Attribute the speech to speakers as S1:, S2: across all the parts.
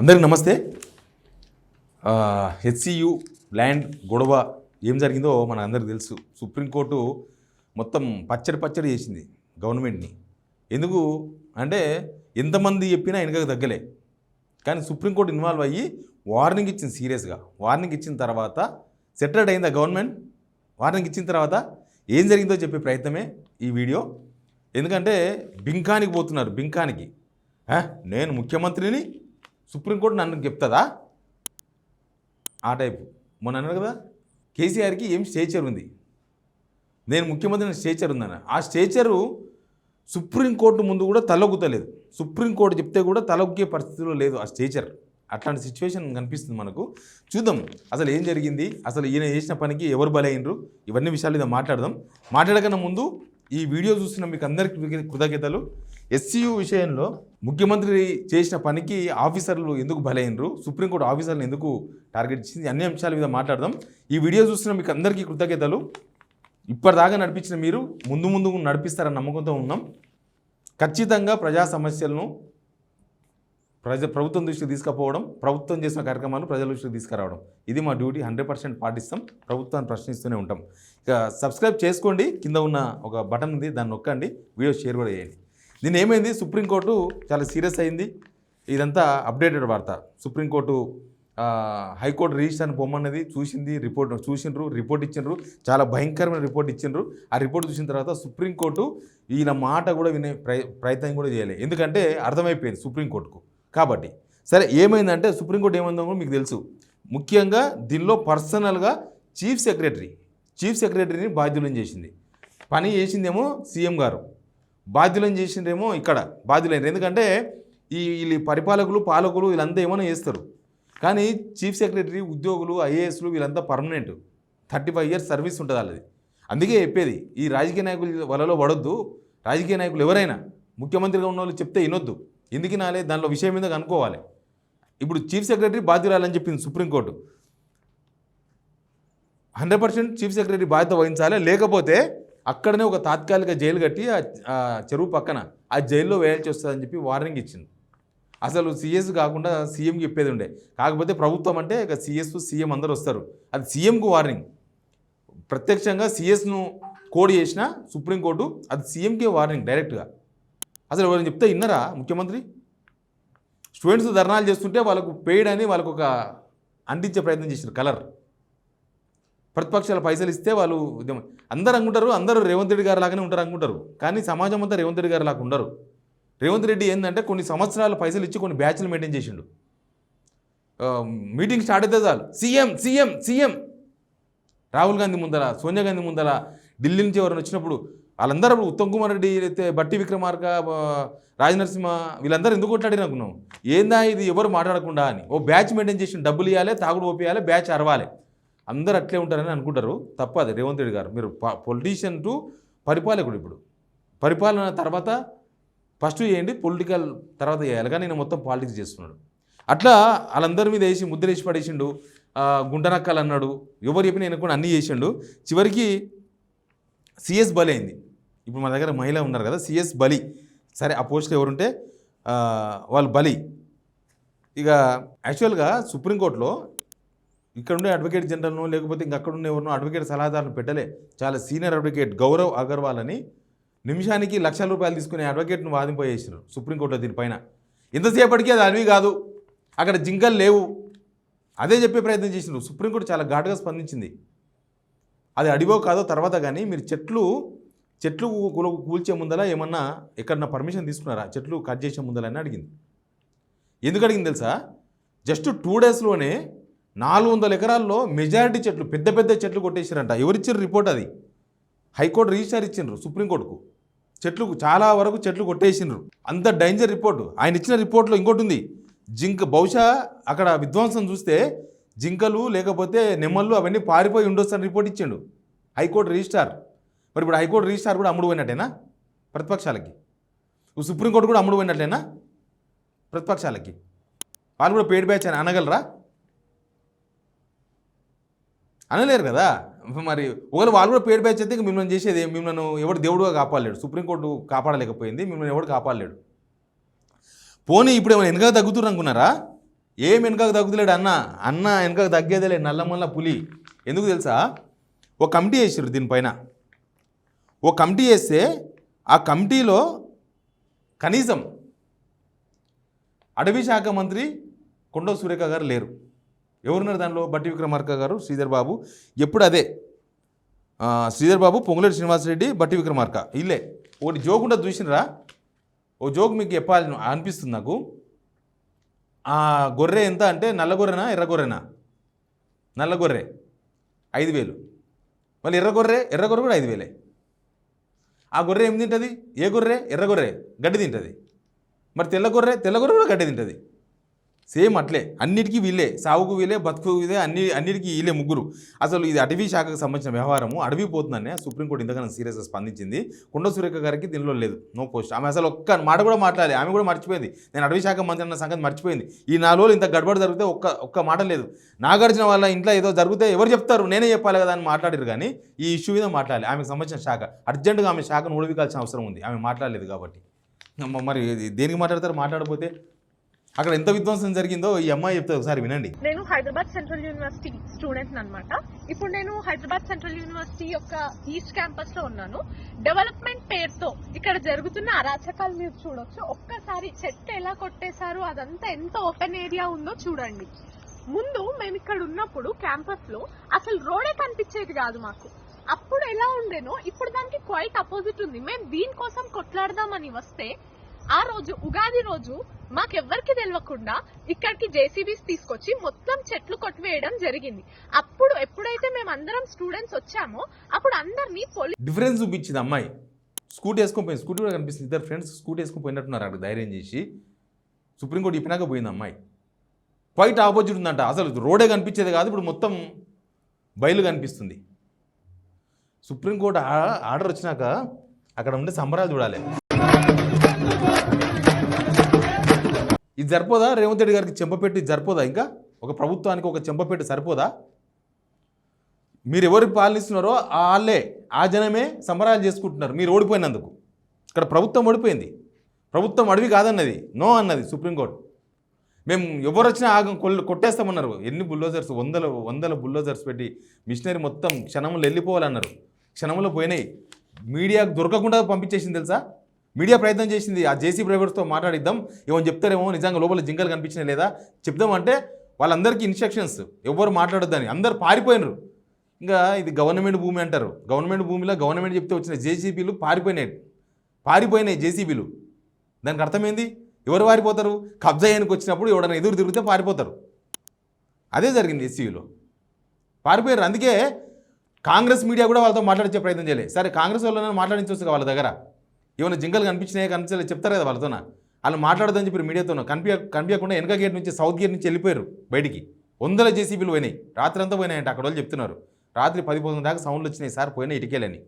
S1: అందరికీ నమస్తే. HCU land గొడవ ఏం జరిగిందో మన అందరికీ తెలుసు. సుప్రీంకోర్టు మొత్తం పచ్చడి చేసింది గవర్నమెంట్ని. ఎందుకు అంటే ఎంతమంది చెప్పినా వెనకకు తగ్గలే, కానీ సుప్రీంకోర్టు ఇన్వాల్వ్ అయ్యి వార్నింగ్ ఇచ్చింది. సీరియస్గా వార్నింగ్ ఇచ్చిన తర్వాత సెటిల్డ్ అయిందా గవర్నమెంట్? వార్నింగ్ ఇచ్చిన తర్వాత ఏం జరిగిందో చెప్పే ప్రయత్నమే ఈ వీడియో. ఎందుకంటే బింకానికి పోతున్నారు. బింకానికి నేను ముఖ్యమంత్రిని, సుప్రీంకోర్టు నన్ను చెప్తుందా ఆ టైపు. మొన్న అన్నారు కదా, కేసీఆర్కి ఏం స్టేచర్ ఉంది, నేను ముఖ్యమంత్రిని స్టేచర్ ఉందన్న. ఆ స్టేచరు సుప్రీంకోర్టు ముందు కూడా తలొగ్గుతలేదు. సుప్రీంకోర్టు చెప్తే కూడా తలొగ్గే పరిస్థితిలో లేదు ఆ స్టేచర్. అట్లాంటి సిచ్యువేషన్ కనిపిస్తుంది మనకు. చూద్దాం అసలు ఏం జరిగింది, అసలు ఈయన చేసిన పనికి ఎవరు బలైనరు, ఇవన్నీ విషయాలు మీద మాట్లాడదాం. మాట్లాడకన్నా ముందు ఈ వీడియో చూస్తున్న మీకు అందరికీ కృతజ్ఞతలు. ఎస్సీయూ విషయంలో ముఖ్యమంత్రి చేసిన పనికి ఆఫీసర్లు ఎందుకు బలైనరు, సుప్రీంకోర్టు ఆఫీసర్లు ఎందుకు టార్గెట్ ఇచ్చింది, అన్ని అంశాల మీద మాట్లాడదాం. ఈ వీడియో చూస్తున్న మీకు అందరికీ కృతజ్ఞతలు. ఇప్పటిదాకా నడిపించిన మీరు ముందు నడిపిస్తారన్న నమ్మకంతో ఉన్నాం. ఖచ్చితంగా ప్రజా సమస్యలను ప్రభుత్వం దృష్టికి తీసుకుపోవడం, ప్రభుత్వం చేసిన కార్యక్రమాలు ప్రజల దృష్టికి తీసుకురావడం, ఇది మా డ్యూటీ. 100% పాటిస్తాం. ప్రభుత్వాన్ని ప్రశ్నిస్తూనే ఉంటాం. ఇక సబ్స్క్రైబ్ చేసుకోండి, కింద ఉన్న ఒక బటన్ ఉంది, దాన్ని నొక్కండి, వీడియో షేర్ కూడా చేయండి. దీన్ని ఏమైంది, సుప్రీంకోర్టు చాలా సీరియస్ అయింది. ఇదంతా అప్డేటెడ్ వార్త. సుప్రీంకోర్టు హైకోర్టు రిజిస్టర్ని పొమ్మన్నది చూసింది, రిపోర్ట్ ఇచ్చిండ్రు. చాలా భయంకరమైన రిపోర్ట్ ఇచ్చిండ్రు. ఆ రిపోర్ట్ చూసిన తర్వాత సుప్రీంకోర్టు ఈయన మాట కూడా వినే ప్రయత్నం కూడా చేయలేదు. ఎందుకంటే అర్థమైపోయింది సుప్రీంకోర్టుకు. కాబట్టి సరే ఏమైందంటే, సుప్రీంకోర్టు ఏమైందో కూడా మీకు తెలుసు. ముఖ్యంగా దీనిలో పర్సనల్గా చీఫ్ సెక్రటరీని బాధ్యులను చేసింది. పని చేసిందేమో సీఎం గారు, బాధ్యులను చేసిందేమో ఇక్కడ బాధ్యులైన. ఎందుకంటే ఈ పాలకులు వీళ్ళంతా ఏమైనా చేస్తారు, కానీ చీఫ్ సెక్రటరీ ఉద్యోగులు ఐఏఎస్లు వీళ్ళంతా పర్మనెంట్. 35 years సర్వీస్ ఉంటుంది వాళ్ళది. అందుకే చెప్పేది, ఈ రాజకీయ నాయకులు వలలో పడొద్దు. రాజకీయ నాయకులు ఎవరైనా ముఖ్యమంత్రిగా ఉన్న వాళ్ళు చెప్తే వినొద్దు. ఎందుకు వినాలి, దానిలో విషయం మీద కనుక్కోవాలి. ఇప్పుడు చీఫ్ సెక్రటరీ బాధ్యురాలని చెప్పింది సుప్రీంకోర్టు. 100% చీఫ్ సెక్రటరీ బాధ్యత వహించాలి. లేకపోతే అక్కడనే ఒక తాత్కాలిక జైలు కట్టి ఆ చెరువు పక్కన ఆ జైల్లో వేయాల్సి వస్తుందని చెప్పి వార్నింగ్ ఇచ్చింది. అసలు సీఎస్ కాకుండా సీఎంకి చెప్పేది ఉండే. కాకపోతే ప్రభుత్వం అంటే ఇక సీఎం అందరూ వస్తారు. అది సీఎంకు వార్నింగ్. ప్రత్యక్షంగా సీఎస్ను కోడ్ చేసిన సుప్రీంకోర్టు, అది సీఎంకే వార్నింగ్ డైరెక్ట్గా. అసలు ఎవరైనా చెప్తే విన్నరా ముఖ్యమంత్రి? స్టూడెంట్స్ ధర్నాలు చేస్తుంటే వాళ్ళకు పెయిడ్ అని వాళ్ళకు ఒక అంటించే ప్రయత్నం చేశారు కలర్. ప్రతిపక్షాల పైసలు ఇస్తే వాళ్ళు అందరూ అనుకుంటారు, అందరూ రేవంత్ రెడ్డి గారు లాగానే ఉంటారు అనుకుంటారు. కానీ సమాజం అంతా రేవంత్ రెడ్డి గారు లాగా ఉండరు. రేవంత్ రెడ్డి ఏంటంటే కొన్ని సంవత్సరాల పైసలు ఇచ్చి కొన్ని బ్యాచ్లు మెయింటైన్ చేసిండు. మీటింగ్ స్టార్ట్ అయితే చాలు సీఎం. రాహుల్ గాంధీ ముందర, సోనియా గాంధీ ముందర, ఢిల్లీ నుంచి ఎవరైనా వచ్చినప్పుడు వాళ్ళందరూ ఉత్తమ్ కుమార్ రెడ్డి అయితే బట్టి విక్రమార్క, రాజనరసింహ వీళ్ళందరూ ఎందుకు కొట్లాడి అనుకున్నాం. ఏందా ఇది ఎవరు మాట్లాడకుండా అని ఓ బ్యాచ్ మెయింటైన్ చేసి డబ్బులు ఇవ్వాలి, తాగుడు ఓపియాలి, బ్యాచ్ అరవాలి. అందరూ అట్లే ఉంటారని అనుకుంటారు. తప్పదు. రేవంత్ రెడ్డి గారు మీరు పొలిటీషియన్ టు పరిపాలకుడు. ఇప్పుడు పరిపాలన తర్వాత ఫస్ట్ చేయండి, పొలిటికల్ తర్వాత చేయాలి. కానీ నేను మొత్తం పాలిటిక్స్ చేస్తున్నాడు. అట్లా వాళ్ళందరి మీద వేసి ముద్రేసి పడేసిండు. గుంటనక్కలు అన్నాడు, ఎవరు చెప్పిన నేను కూడా అన్నీ చేసిండు. చివరికి సిఎస్ బలి అయింది. ఇప్పుడు మన దగ్గర మహిళ ఉన్నారు కదా, సిఎస్ బలి. సరే ఆ పోస్టులు ఎవరుంటే వాళ్ళు బలి. ఇక యాక్చువల్గా సుప్రీంకోర్టులో ఇక్కడ ఉండే అడ్వకేట్ జనరల్ను లేకపోతే ఇంక అక్కడ ఉండే ఎవరినో అడ్వకేట్ సలహాదారును పెట్టలే. చాలా సీనియర్ అడ్వకేట్ గౌరవ్ అగర్వాల్ అని నిమిషానికి ₹1,00,000 తీసుకునే అడ్వకేట్ను వాదింపజేసారు సుప్రీంకోర్టులో. దీనిపైన ఎంతసేపటికి అది అడవి కాదు, అక్కడ జింకలు లేవు, అదే చెప్పే ప్రయత్నం చేసినారు. సుప్రీంకోర్టు చాలా ఘాటుగా స్పందించింది. అది అడివో కాదో తర్వాత కానీ మీరు చెట్లు కూల్చే ముందలా ఏమన్నా ఎక్కడన్నా పర్మిషన్ తీసుకున్నారా, చెట్లు కట్ చేసే ముందలని అడిగింది. ఎందుకు అడిగింది తెలుసా? జస్ట్ 2 daysలోనే 400 ఎకరాల్లో మెజారిటీ చెట్లు, పెద్ద చెట్లు కొట్టేసారంట. ఎవరిచ్చారు రిపోర్ట్? అది హైకోర్టు రిజిస్టర్ ఇచ్చిండ్రు సుప్రీంకోర్టుకు. చాలా వరకు చెట్లు కొట్టేసిండ్రు. అంత డేంజర్ రిపోర్టు. ఆయన ఇచ్చిన రిపోర్ట్లో ఇంకోటి ఉంది, బహుశా అక్కడ విధ్వంసం చూస్తే జింకలు లేకపోతే నెమ్మళ్ళు అవన్నీ పారిపోయి ఉండొచ్చని రిపోర్ట్ ఇచ్చిండు హైకోర్టు రిజిస్టార్. మరి ఇప్పుడు హైకోర్టు రిజిస్టార్ కూడా అమ్ముడు పోయినట్టేనా ప్రతిపక్షాలకి? సుప్రీంకోర్టు కూడా అమ్ముడు పోయినట్లేనా ప్రతిపక్షాలకి? వాళ్ళు కూడా పెయిడ్ బ్యాచ్ అని అనగలరా? అనలేరు కదా. మరి ఒకవేళ వాళ్ళు కూడా పెయిడ్ బ్యాచ్ అయితే మిమ్మల్ని చేసేది, మిమ్మల్ని ఎవడు దేవుడుగా కాపాడలేడు. సుప్రీంకోర్టు కాపాడలేకపోయింది, మిమ్మల్ని ఎవడు కాపాడలేడు. పోనీ ఇప్పుడు ఏమైనా వెనక తగ్గుతున్నారు అనుకున్నారా? ఏం వెనకకు తగ్గుతలేడు అన్న వెనకకు తగ్గేదేలే నల్లమల్ల పులి. ఎందుకు తెలుసా? ఒక కమిటీ వేసారు దీనిపైన. ఓ కమిటీ వేస్తే ఆ కమిటీలో కనీసం అటవీ శాఖ మంత్రి కొండ సురేఖ గారు లేరు. ఎవరున్నారు దానిలో? బట్టి విక్రమార్క గారు, శ్రీధర్ బాబు. ఎప్పుడు అదే శ్రీధర్ బాబు, పొంగులేటి శ్రీనివాసరెడ్డి, బట్టి విక్రమార్క ఇల్లే. ఒకటి జోక్ ఉంటుంది చూసినరా? ఓ జోక్ మీకు చెప్పాలి అనిపిస్తుంది నాకు. ఆ గొర్రె ఎంత అంటే నల్ల గొర్రెనా ఎర్ర గొర్రెనా? నల్ల గొర్రె 5,000. మళ్ళీ ఎర్ర గొర్రె కూడా 5,000. ఆ గొర్రె ఏం తింటుంది? ఏ గొర్రె? ఎర్ర గొర్రె గడ్డి తింటుంది. మరి తెల్ల గొర్రె కూడా గడ్డి తింటుంది. సేమ్ అట్లే అన్నిటికీ వీళ్ళే, సాగుకు వీళ్ళే, బతుకు వీళ్ళే, అన్నిటికీ వీళ్ళే ముగ్గురు. అసలు ఇది అటవీ శాఖకు సంబంధించిన వ్యవహారము. అడవి పోతుందనే సుప్రీంకోర్టు ఇంతకన్నా సీరియస్గా స్పందించింది. కొండ సురేఖ గారికి దీనిలో లేదు, నో పోస్ట్. ఆమె అసలు ఒక్క మాట కూడా మాట్లాడాలి. ఆమె కూడా మర్చిపోయింది, నేను అటవీ శాఖ మంత్రి అన్న సంగతి మర్చిపోయింది. ఈ 4 రోజులు ఇంత గడబడి జరిగితే ఒక్క మాట లేదు. నాగార్జున వాళ్ళ ఇంట్లో ఏదో జరిగితే ఎవరు చెప్తారు? నేనే చెప్పాలి కదా అని మాట్లాడారు. కానీ ఈ ఇష్యూ మీద మాట్లాడాలి. ఆమెకు సంబంధించిన శాఖ అర్జెంటుగా ఆమె శాఖను ఊడివికాల్సిన అవసరం ఉంది. ఆమె మాట్లాడలేదు కాబట్టి. మరి దేనికి మాట్లాడతారు? మాట్లాడకపోతే అక్కడ ఎంత విధ్వంసం జరిగిందో ఈ అమ్మాయి చెప్తే ఒకసారి వినండి.
S2: నేను హైదరాబాద్ సెంట్రల్ యూనివర్సిటీ స్టూడెంట్ అన్నమాట. ఇప్పుడు నేను హైదరాబాద్ సెంట్రల్ యూనివర్సిటీ యొక్క ఈస్ట్ క్యాంపస్ లో ఉన్నాను. డెవలప్మెంట్ పేరుతో ఇక్కడ జరుగుతున్న అరాచకాలు మీరు చూడొచ్చు. ఒక్కసారి చెట్టు ఎలా కొట్టేశారు, అదంతా ఎంత ఓపెన్ ఏరియా ఉందో చూడండి. ముందు మేము ఇక్కడ ఉన్నప్పుడు క్యాంపస్ లో అసలు రోడే కనిపించేది కాదు మాకు. అప్పుడు ఎలా ఉండేనో ఇప్పుడు దానికి క్వైట్ అపోజిట్ ఉంది. మేము దీనికోసం కొట్లాడదామని వస్తే ఆ రోజు ఉగాది రోజు మాకెవ్వరికి తెలియకుండా ఇక్కడికి జేసీబీస్ తీసుకొచ్చి మొత్తం చెట్లు కొట్టివేయడం జరిగింది. అప్పుడు ఎప్పుడైతే మేము అందరం స్టూడెంట్స్ వచ్చామో అప్పుడు అందరినీ
S1: డిఫరెన్స్ చూపించింది అమ్మాయి. స్కూటీ వేసుకొని పోయింది. స్కూటీ కూడా కనిపిస్తుంది. ఇద్దరు ఫ్రెండ్స్ స్కూటీ వేసుకొని పోయినట్టున్నారు అక్కడ ధైర్యం చేసి. సుప్రీంకోర్టు చెప్పినాక పోయింది అమ్మాయి. క్వైట్ ఆపోజిట్ ఉందంట. అసలు రోడే కనిపించేది కాదు, ఇప్పుడు మొత్తం బయలు కనిపిస్తుంది. సుప్రీంకోర్టు ఆర్డర్ వచ్చినాక అక్కడ ఉండే సంబరాలు చూడాలి. ఇది సరిపోదా? రేవంత్ రెడ్డి గారికి చెంపపెట్టి సరిపోదా? ఇంకా ఒక ప్రభుత్వానికి ఒక చెంపపెట్టి సరిపోదా? మీరు ఎవరికి పాలనిస్తున్నారో వాళ్ళే, ఆ జనమే సంబరాలు చేసుకుంటున్నారు మీరు ఓడిపోయినందుకు. ఇక్కడ ప్రభుత్వం ఓడిపోయింది. ప్రభుత్వం అడవి కాదన్నది, నో అన్నది సుప్రీంకోర్టు. మేము ఎవరు వచ్చినా ఆగం కొట్టేస్తామన్నారు. ఎన్ని బుల్డోజర్స్, వందల బుల్డోజర్స్ పెట్టి మిషనరీ మొత్తం క్షణంలో వెళ్ళిపోవాలన్నారు. క్షణంలో పోయినాయి. మీడియాకు దొరకకుండా పంపించేసింది తెలుసా? మీడియా ప్రయత్నం చేసింది. ఆ జేసీ డ్రైవర్స్తో మాట్లాడిద్దాం, ఏమని చెప్తారేమో, నిజంగా లోపల జింకలు కనిపించినా లేదా చెప్దామంటే వాళ్ళందరికీ ఇన్స్ట్రక్షన్స్, ఎవరు మాట్లాడొద్దని. అందరు పారిపోయినారు. ఇంకా ఇది గవర్నమెంట్ భూమి అంటారు. గవర్నమెంట్ భూమిలో గవర్నమెంట్ చెప్తే వచ్చిన జేసీబీలు పారిపోయినాయి జేసీబీలు. దానికి అర్థమైంది. ఎవరు పారిపోతారు? కబ్జా చేయడానికి వచ్చినప్పుడు ఎవడన్నా ఎదురు తిరిగితే పారిపోతారు. అదే జరిగింది ఎస్సీయూలో. పారిపోయారు. అందుకే కాంగ్రెస్ మీడియా కూడా వాళ్ళతో మాట్లాడించే ప్రయత్నం చేయలేదు. సరే కాంగ్రెస్ వాళ్ళని మాట్లాడించవచ్చు వాళ్ళ దగ్గర. ఏమైనా జింకలు కనిపించినాయో కనిపించలేదు చెప్తారు కదా వాళ్ళతోన. వాళ్ళు మాట్లాడదని చెప్పి మీడియాతోనూ కనిపించకుండా వెనక గేట్ నుంచి సౌత్ గేట్ నుంచి వెళ్ళిపోయారు బయటికి. 100 జేసీబీలు పోయినాయి. రాత్రి అంతా పోయినాయంటే అక్కడ వాళ్ళు చెప్తున్నారు. రాత్రి 10 దాకా సౌండ్లు వచ్చినాయి సార్, పోయినా ఇటుకేలని.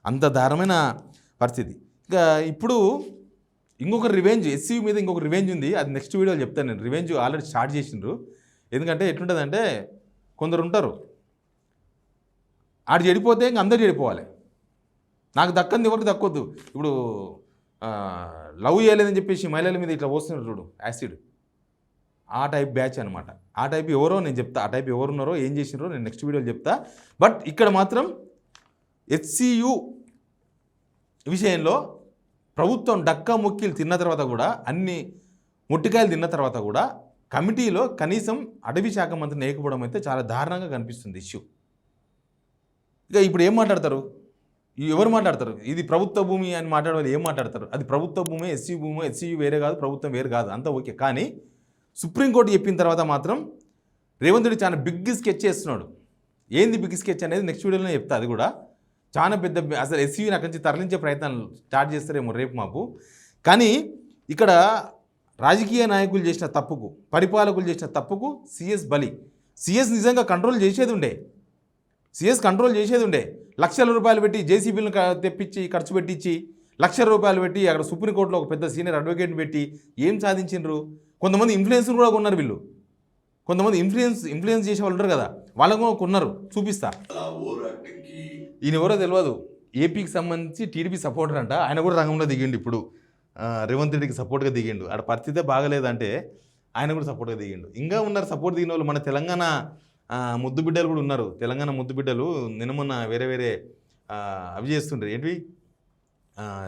S1: అంత దారుణమైన పరిస్థితి. ఇంకా ఇప్పుడు ఇంకొక రివెంజ్, ఎస్సీ మీద ఇంకొక రివెంజ్ ఉంది. అది నెక్స్ట్ వీడియోలో చెప్తాను నేను. రివెంజ్ ఆల్రెడీ స్టార్ట్ చేసిండ్రు. ఎందుకంటే ఎట్లుంటుందంటే కొందరు ఉంటారు, ఆడు చెడిపోతే ఇంక అందరు చెడిపోవాలి. నాకు దక్కంది ఎవరికి దక్కొద్దు. ఇప్పుడు లవ్ చేయలేదని చెప్పేసి మహిళల మీద ఇట్లా పోస్తున్నారు చూడు యాసిడ్, ఆ టైప్ బ్యాచ్ అనమాట. ఆ టైప్ ఎవరో నేను చెప్తా. ఆ టైప్ ఎవరున్నారో ఏం చేసినారో నేను నెక్స్ట్ వీడియోలో చెప్తా. బట్ ఇక్కడ మాత్రం హెచ్సియు విషయంలో ప్రభుత్వం డక్కా ముక్కీలు తిన్న తర్వాత కూడా, అన్ని ముట్టికాయలు తిన్న తర్వాత కూడా కమిటీలో కనీసం అటవీ శాఖ మంత్రిని లేకపోవడం అయితే చాలా దారుణంగా కనిపిస్తుంది ఇష్యూ. ఇక ఇప్పుడు ఏం మాట్లాడతారు? ఎవరు మాట్లాడతారు? ఇది ప్రభుత్వ భూమి అని మాట్లాడే ఏం మాట్లాడతారు? అది ప్రభుత్వ భూమి, ఎస్సీ భూమి, ఎస్సీయూ వేరే కాదు, ప్రభుత్వం వేరు కాదు, అంతా ఓకే. కానీ సుప్రీంకోర్టు చెప్పిన తర్వాత మాత్రం రేవంత్ రెడ్డి చాలా బిగ్ స్కెచ్ చేస్తున్నాడు. ఏంది బిగ్ స్కెచ్ అనేది నెక్స్ట్ వీడియోలో చెప్తా. అది కూడా చాలా పెద్ద, అసలు ఎస్సీయూని అక్కడి నుంచి తరలించే ప్రయత్నాలు స్టార్ట్ చేస్తారేమో రేపు మాపు. కానీ ఇక్కడ రాజకీయ నాయకులు చేసిన తప్పుకు, పరిపాలకులు చేసిన తప్పుకు సిఎస్ బలి. సిఎస్ నిజంగా కంట్రోల్ చేసేది ఉండే. లక్షల రూపాయలు పెట్టి జేసీబీలను తెప్పించి ఖర్చు పెట్టించి, లక్షల రూపాయలు పెట్టి అక్కడ సుప్రీంకోర్టులో ఒక పెద్ద సీనియర్ అడ్వకేట్ని పెట్టి ఏం సాధించిండ్రు? కొంతమంది ఇన్ఫ్లుయెన్స్ కూడా కొన్నారు వీళ్ళు. కొంతమంది ఇన్ఫ్లుయెన్స్ చేసే వాళ్ళు ఉంటారు కదా, వాళ్ళకు కొన్నారు. చూపిస్తా. ఈయన ఎవరో తెలియదు. ఏపీకి సంబంధించి టీడీపీ సపోర్టర్ అంట. ఆయన కూడా రంగంలో దిగిండు. ఇప్పుడు రేవంత్ రెడ్డికి సపోర్ట్గా దిగిండు. ఆడ పరిస్థితే బాగలేదంటే ఆయన కూడా సపోర్ట్గా దిగిండు. ఇంకా ఉన్నారు సపోర్ట్ దిగిన వాళ్ళు, మన తెలంగాణ ముద్దు బిడ్డలు కూడా ఉన్నారు. తెలంగాణ ముద్దు బిడ్డలు నిన్న మొన్న వేరే వేరే అవి చేస్తుండ్రు, ఏంటివి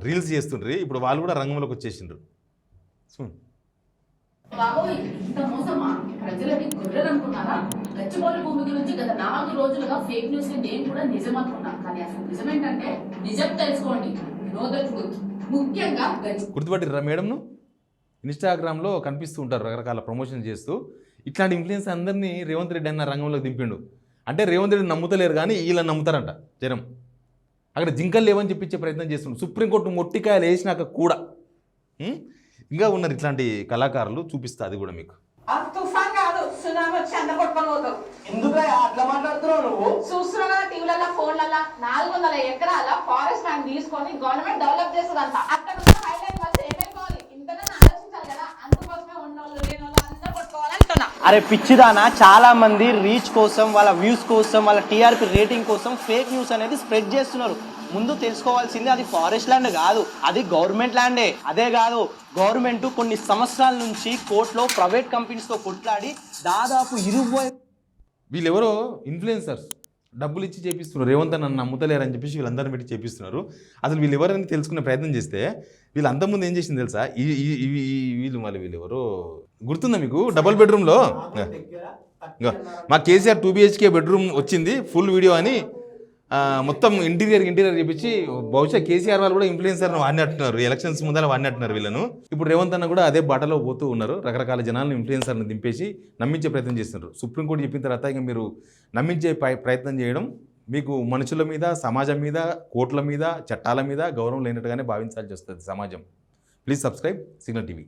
S1: రీల్స్ చేస్తుండ్రు. ఇప్పుడు వాళ్ళు కూడా రంగంలోకి వచ్చేసిండ్రు.
S3: బాబోయ్, ఇంత మోసమా? ప్రజలని గొర్రెలు అనుకున్నారా? గచ్చిబౌలి భూమి గురించి గత 4 రోజులుగా ఫేక్ న్యూస్ నేను కూడా నిజం అనుకున్నాను. కానీ అసలు నిజమేంటంటే నిజం తెలుసుకోండి. Know the truth. ముఖ్యంగా
S1: గుర్తుపట్టిర్రా మేడంను? ఇన్స్టాగ్రామ్లో కనిపిస్తూ ఉంటారు రకరకాల ప్రమోషన్ చేస్తూ. ఇట్లాంటి ఇన్ఫ్లుయెన్స్ అందరినీ రేవంత్ రెడ్డి అన్న రంగంలోకి దింపిండు. అంటే రేవంత్ రెడ్డి నమ్ముతలేరు కానీ వీళ్ళని నమ్ముతారంట జనం. అక్కడ జింకలు లేవని చెప్పించే ప్రయత్నం చేస్తుండ్రు. సుప్రీంకోర్టు మొట్టికాయలు వేసినాక కూడా ఇంకా ఉన్నారు ఇట్లాంటి కళాకారులు. చూపిస్తా అది కూడా మీకు.
S4: తుఫాన్ కాదు, సునామీ వచ్చి అందరు కొట్టుకొని పోతావు.
S5: ఎందుకు అట్లా మాట్లాడుతున్నావు నువ్వు?
S4: చూస్తున్నావు కదా టీవీలలో, ఫోన్లలో 400 ఎకరాల ఫారెస్ట్ ల్యాండ్ తీసుకొని గవర్నమెంట్ డెవలప్ చేస్తుందంట. అక్కడ ఉన్న హైలైట్ బస్ ఏమైపోవాలి, ఇంతనే ఆలోచించాలి కదా. అందుకోసమే ఉన్నోళ్ళు లేని వాళ్ళు అందరూ కొట్టుకోవాలంటున్నా.
S5: అరే పిచ్చిదానా, చాలా మంది రీచ్ కోసం, వాళ్ళ వ్యూస్ కోసం, వాళ్ళ టీఆర్పీ రేటింగ్ కోసం ఫేక్ న్యూస్ అనేది స్ప్రెడ్ చేస్తున్నారు. ముందు తెలుసుకోవాల్సింది అది ఫారెస్ట్ ల్యాండ్ కాదు, అది గవర్నమెంట్ ల్యాండే. అదే కాదు, గవర్నమెంట్ కొన్ని సంవత్సరాల నుంచి కోర్టులో ప్రైవేట్ కంపెనీస్తో కొట్లాడి దాదాపు 20
S1: వీళ్ళెవరో ఇన్ఫ్లుయెన్సర్స్ డబ్బులు ఇచ్చి చేపిస్తున్నారు. రేవంత్ నన్ను నమ్ముతలేరని చెప్పేసి వీళ్ళందరిని పెట్టి చేపిస్తున్నారు. అసలు వీళ్ళు ఎవరని తెలుసుకునే ప్రయత్నం చేస్తే వీళ్ళు అంతకుముందు ఏం చేసింది తెలుసా? వీళ్ళు మళ్ళీ వీళ్ళెవరో గుర్తుందా మీకు? డబుల్ బెడ్రూమ్లో మా కేసీఆర్ 2 BHK బెడ్రూమ్ వచ్చింది ఫుల్ వీడియో అని మొత్తం ఇంటీరియర్ చేపించి, బహుశా కేసీఆర్ వాళ్ళు కూడా ఇన్ఫ్లుయెన్సర్ను వాడినట్టున్నారు. ఎలక్షన్స్ ముందర వాడినట్టున్నారు వీళ్ళను. ఇప్పుడు రేవంత్ అన్న కూడా అదే బాటలో పోతూ ఉన్నారు. రకరకాల జనాలను ఇన్ఫ్లుయెన్సర్ను దింపేసి నమ్మించే ప్రయత్నం చేస్తున్నారు. సుప్రీంకోర్టు చెప్పిన తర్వాత ఇక మీరు నమ్మించే ప్రయత్నం చేయడం మీకు మనుషుల మీద, సమాజం మీద, కోర్టుల మీద, చట్టాల మీద గౌరవం లేనట్టుగానే భావించాల్సి వస్తుంది సమాజం. Please subscribe signal TV.